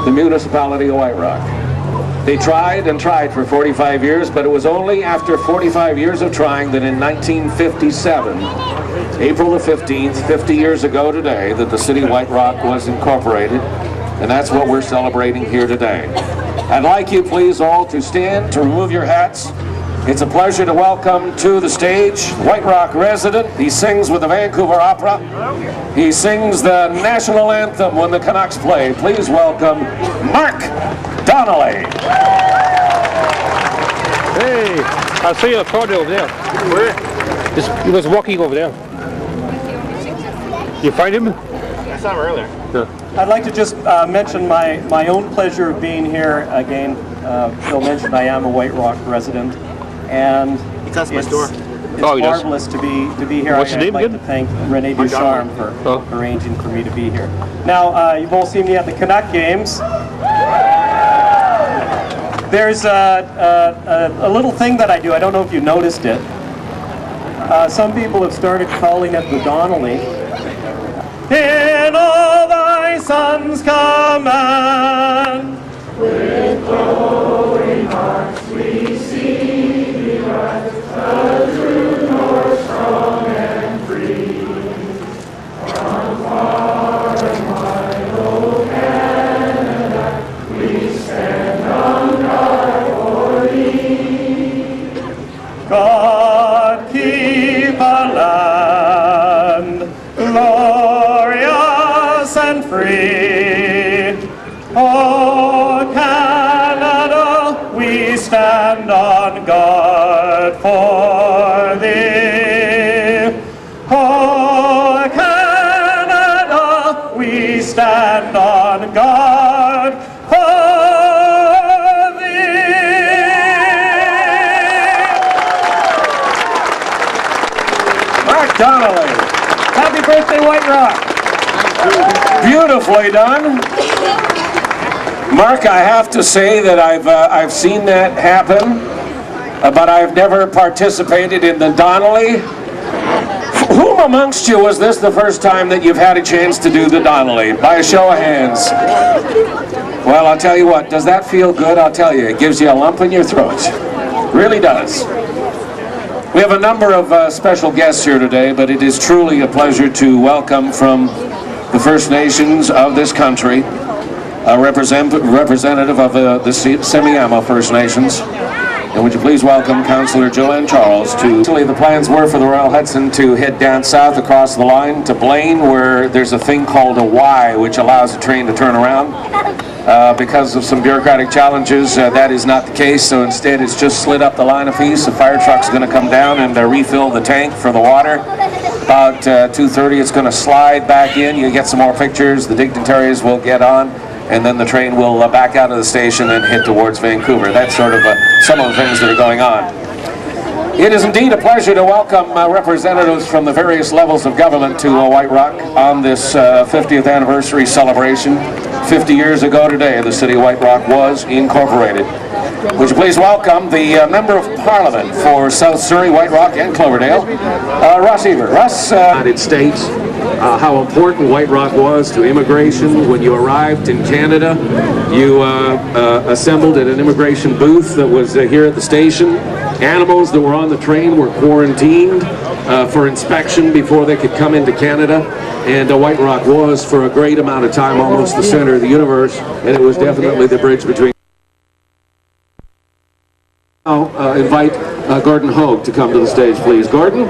the municipality of White Rock. They tried and tried for 45 years, but it was only after 45 years of trying that in 1957, April the 15th, 50 years ago today, that the city of White Rock was incorporated, and that's what we're celebrating here today. I'd like you please all to stand, to remove your hats. It's a pleasure to welcome to the stage White Rock resident. He sings with the Vancouver Opera. He sings the national anthem when the Canucks play. Please welcome Mark Donnelly. Hey, I see a car over there. Where? He was walking over there. You find him? I saw him earlier. Yeah. I'd like to just mention my own pleasure of being here again. Phil mentioned I am a White Rock resident, and That's my store. It's Oh, he does. marvelous to be here. What's your name I'd like again? to thank Rene Ducharme for arranging for me to be here. Now, you've all seen me at the Canuck games. There's a little thing that I do. I don't know if you noticed it. Some people have started calling it the Donnelly. In all thy son's command, with glowing hearts we see thee rise, a true North strong and free. From far and wide, O Canada, we stand on guard for thee. God keep our land glorious and free. Oh, Canada, we stand on guard for thee. Oh, Canada, we stand on guard for thee. Mark Donnelly. Happy birthday, White Rock. Beautifully done. Mark, I have to say that I've seen that happen, but I've never participated in the Donnelly. Whom amongst you was this the first time that you've had a chance to do the Donnelly? By a show of hands. Well, I'll tell you what, does that feel good? I'll tell you, it gives you a lump in your throat. Really does. We have a number of special guests here today, but it is truly a pleasure to welcome from the First Nations of this country, a representative of the Semiahmoo First Nations. And would you please welcome Councillor Joanne Charles to... Actually, the plans were for the Royal Hudson to head down south across the line to Blaine, where there's a thing called a Y, which allows the train to turn around. Because of some bureaucratic challenges, that is not the case, so instead it's just slid up the line a piece. The fire truck's going to come down and refill the tank for the water. About 2:30 it's going to slide back in. You get some more pictures, the dignitaries will get on, and then the train will back out of the station and head towards Vancouver. That's sort of some of the things that are going on. It is indeed a pleasure to welcome representatives from the various levels of government to White Rock on this 50th anniversary celebration. 50 years ago today, the city of White Rock was incorporated. Would you please welcome the Member of Parliament for South Surrey, White Rock and Cloverdale, Russ Evert. Russ, United States, how important White Rock was to immigration. When you arrived in Canada, you assembled at an immigration booth that was here at the station. Animals that were on the train were quarantined for inspection before they could come into Canada, and White Rock was, for a great amount of time, almost the center of the universe, and it was definitely the bridge between. Now invite Gordon Hogue to come to the stage, please. Gordon,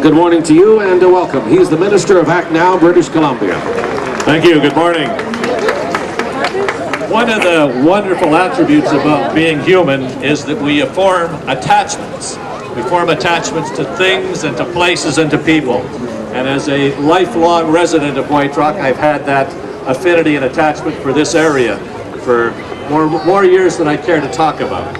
good morning to you and welcome. He's the Minister of Act Now, British Columbia. Thank you. Good morning. One of the wonderful attributes about being human is that we form attachments. We form attachments to things and to places and to people. And as a lifelong resident of White Rock, I've had that affinity and attachment for this area for more years than I care to talk about.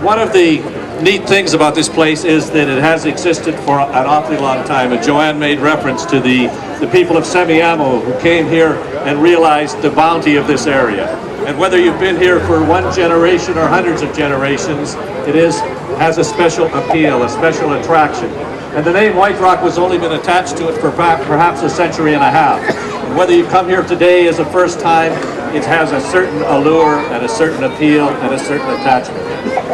One of the neat things about this place is that it has existed for an awfully long time, and Joanne made reference to the people of Semiahmoo who came here and realized the bounty of this area. And whether you've been here for one generation or hundreds of generations, it has a special appeal, a special attraction. And the name White Rock was only been attached to it for perhaps a century and a half. And whether you come here today as a first time it has a certain allure and a certain appeal and a certain attachment.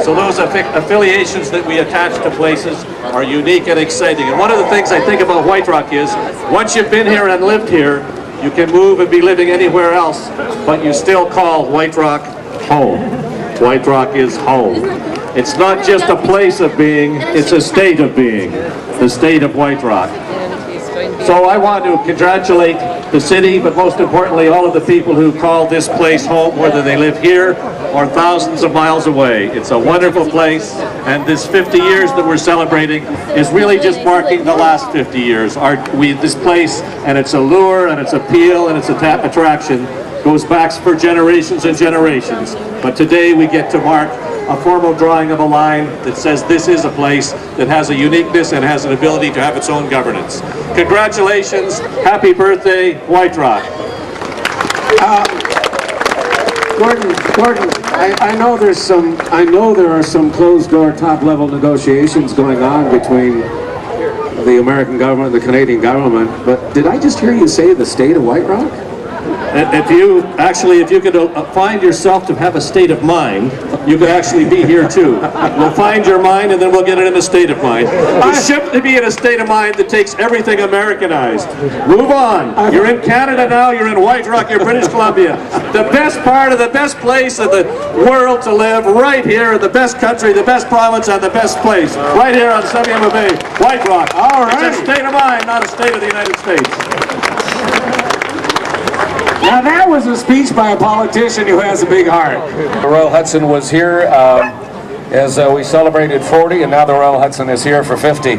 So those affiliations that we attach to places are unique and exciting. And one of the things I think about White Rock is, once you've been here and lived here, you can move and be living anywhere else, but you still call White Rock home. White Rock is home. It's not just a place of being, it's a state of being, the state of White Rock. So I want to congratulate the city, but most importantly all of the people who call this place home, whether they live here or thousands of miles away. It's a wonderful place, and this 50 years that we're celebrating is really just marking the last 50 years. This place and its allure and its appeal and its attraction goes back for generations and generations. But today we get to mark a formal drawing of a line that says this is a place that has a uniqueness and has an ability to have its own governance. Congratulations, happy birthday, White Rock. Gordon, I know there are some closed-door, top-level negotiations going on between the American government and the Canadian government, but did I just hear you say the state of White Rock? If you could find yourself to have a state of mind, you could actually be here too. We'll find your mind and then we'll get it in a state of mind. We ship to be in a state of mind that takes everything Americanized. Move on. You're in Canada now, you're in White Rock, you're British Columbia. The best part of the best place of the world to live, right here in the best country, the best province, and the best place. Right here on Semiahmoo Bay, White Rock. All right. It's a state of mind, not a state of the United States. Now that was a speech by a politician who has a big heart. The Royal Hudson was here as we celebrated 40, and now the Royal Hudson is here for 50.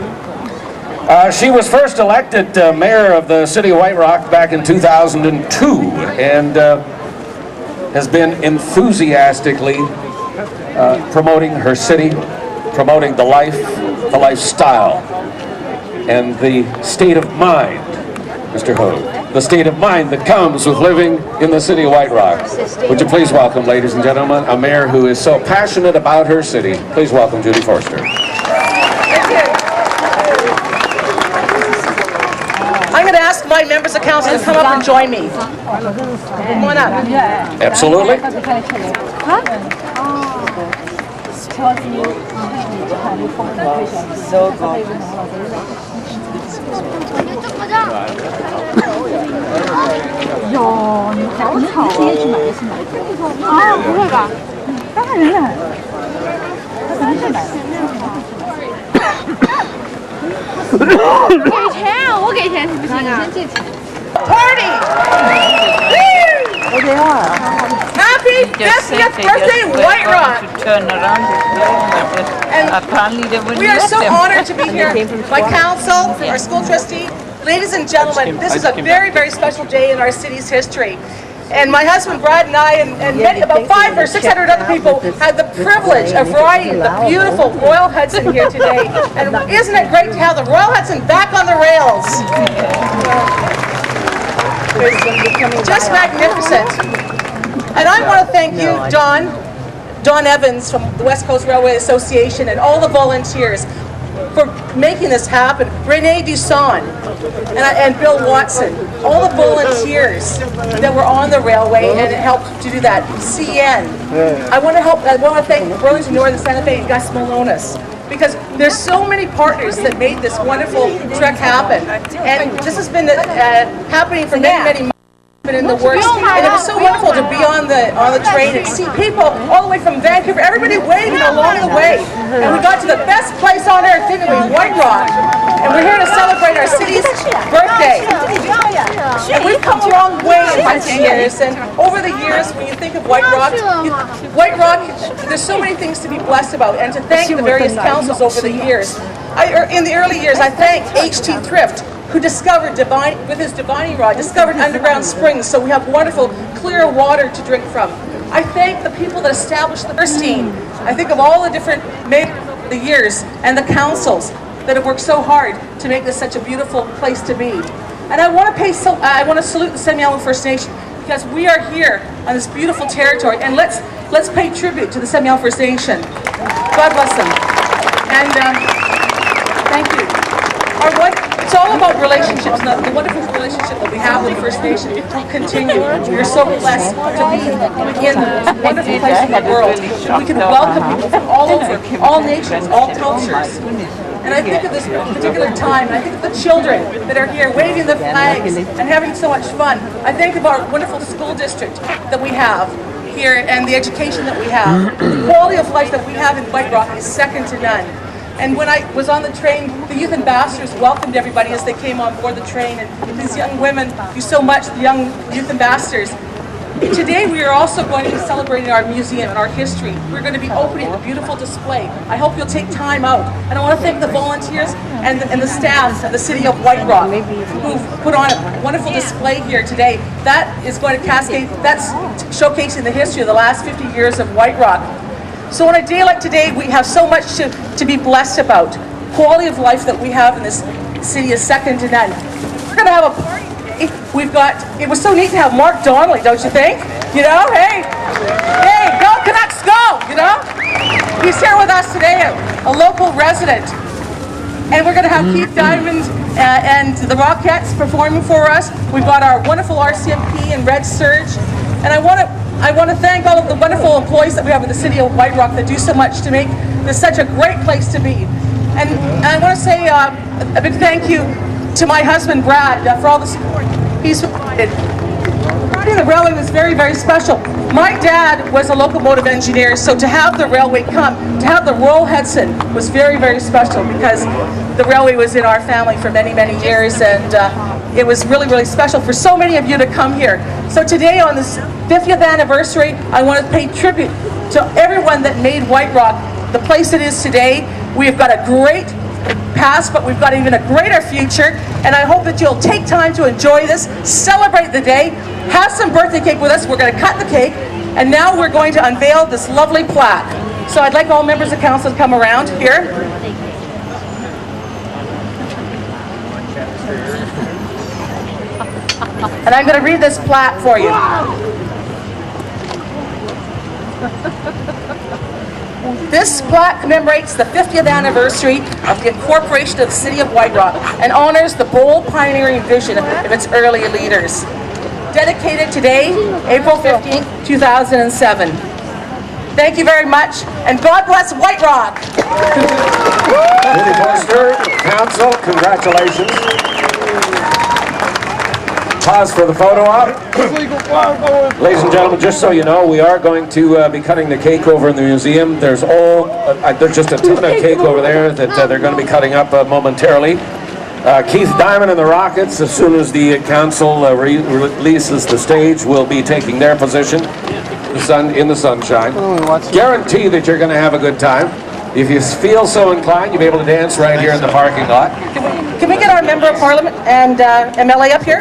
She was first elected mayor of the city of White Rock back in 2002, and has been enthusiastically promoting her city, promoting the lifestyle, and the state of mind, Mr. Hogue. The state of mind that comes with living in the city of White Rock. Would you please welcome, ladies and gentlemen, a mayor who is so passionate about her city. Please welcome Judy Forster. Thank you. I'm going to ask my members of council to come up and join me. Come on up. Absolutely. Party! Happy 50th birthday, White Rock! And we are so honored to be here. My council, our school trustee, ladies and gentlemen, this is a very, very special day in our city's history. And my husband Brad and I and many, about 500 or 600 other people had the privilege of riding the beautiful Royal Hudson here today. And isn't it great to have the Royal Hudson back on the rails? Just magnificent. And I want to thank you, Don Evans from the West Coast Railway Association, and all the volunteers for making this happen. Renee Dusson and Bill Watson, all the volunteers that were on the railway and helped to do that. CN. I want to thank Burlington Northern Santa Fe and Gus Malonis, because there's so many partners that made this wonderful trek happen. And this has been happening for many, many months. Been in the works, and it was so wonderful to be on the train and see people all the way from Vancouver, everybody waving along the way. And we got to the best place on earth, didn't we? White Rock. And we're here to celebrate our city's birthday. And we've come a long way in 50 years, and over the years, when you think of White Rock, there's so many things to be blessed about, and to thank the various councils over the years. In the early years, I thank H.T. Thrift, who discovered, with his divining rod, discovered underground springs, so we have wonderful, clear water to drink from. I thank the people that established the first team. I think of all the different the years and the councils that have worked so hard to make this such a beautiful place to be. And I want to salute the Semiahmoo First Nation, because we are here on this beautiful territory, and let's pay tribute to the Semiahmoo First Nation. God bless them. And thank you. It's it's all about relationships, and the wonderful relationship that we have with the First Nation will continue. We're so blessed to be in the most wonderful place in the world. We can welcome people from all over, all nations, all cultures. And I think of this particular time, and I think of the children that are here waving the flags and having so much fun. I think of our wonderful school district that we have here and the education that we have. The quality of life that we have in White Rock is second to none. And when I was on the train, the youth ambassadors welcomed everybody as they came on board the train, and these young women do so much, the young youth ambassadors. Today we are also going to be celebrating our museum and our history. We're going to be opening a beautiful display. I hope you'll take time out. And I want to thank the volunteers and the staff of the City of White Rock who've put on a wonderful display here today. That is going to cascade, that's showcasing the history of the last 50 years of White Rock. So on a day like today, we have so much to be blessed about. Quality of life that we have in this city is second to none. We're going to have a party. It was so neat to have Mark Donnelly, don't you think? You know, hey, go Canucks, go, you know? He's here with us today, a local resident. And we're going to have Keith Diamond and the Rockettes performing for us. We've got our wonderful RCMP and Red Surge. And I want to thank all of the wonderful employees that we have in the City of White Rock that do so much to make this such a great place to be. And I want to say a big thank you to my husband, Brad, for all the support he's provided. Riding the railway was very, very special. My dad was a locomotive engineer, so to have the railway come, to have the Royal Hudson was very, very special because the railway was in our family for many, many years, and it was really, really special for so many of you to come here. So today on this 50th anniversary, I want to pay tribute to everyone that made White Rock the place it is today. We've got a great past, but we've got even a greater future, and I hope that you'll take time to enjoy this, celebrate the day, have some birthday cake with us. We're going to cut the cake, and now we're going to unveil this lovely plaque. So I'd like all members of council to come around here. And I'm going to read this plaque for you. This plaque commemorates the 50th anniversary of the incorporation of the City of White Rock and honors the bold pioneering vision of its early leaders. Dedicated today, April 15th, 2007. Thank you very much, and God bless White Rock! Judy Forster, Council, congratulations. Pause for the photo op. Ladies and gentlemen, just so you know, we are going to be cutting the cake over in the museum. There's just a ton of cake over there that they're going to be cutting up momentarily. Keith Diamond and the Rockets, as soon as the council releases the stage, will be taking their position in the sunshine. Guarantee that you're going to have a good time. If you feel so inclined, you'll be able to dance right here in the parking lot. Can we get our Member of Parliament and MLA up here?